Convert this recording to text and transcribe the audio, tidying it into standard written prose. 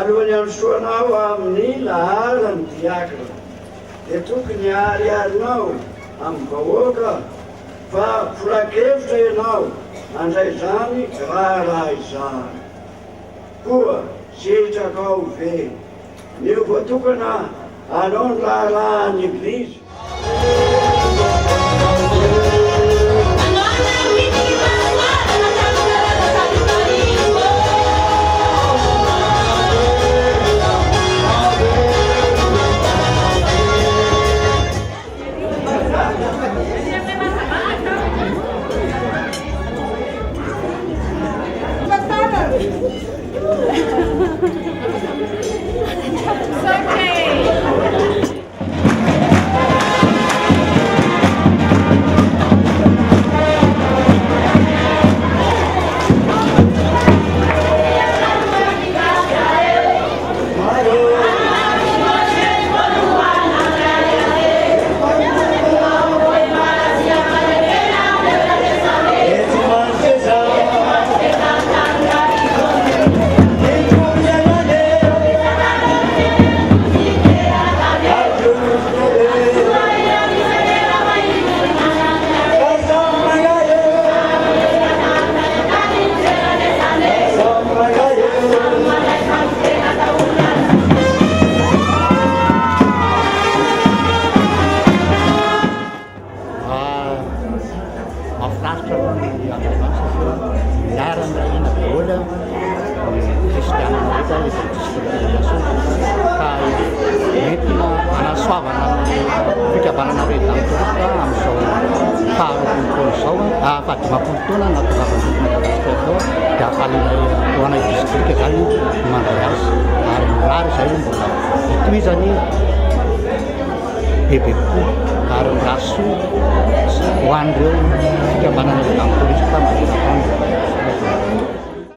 Alohany androsoanao amin'ny laharany diakina dia tokony ariarinao amin'ny vahoaka fa polakevitra ianao andray izany raha izany koa sitraka ve nio voatokana anao ny raharahany eglizy. Bebe kokoa ary raso ho an'ireo fikambanana amin'ny polisy tamin'ny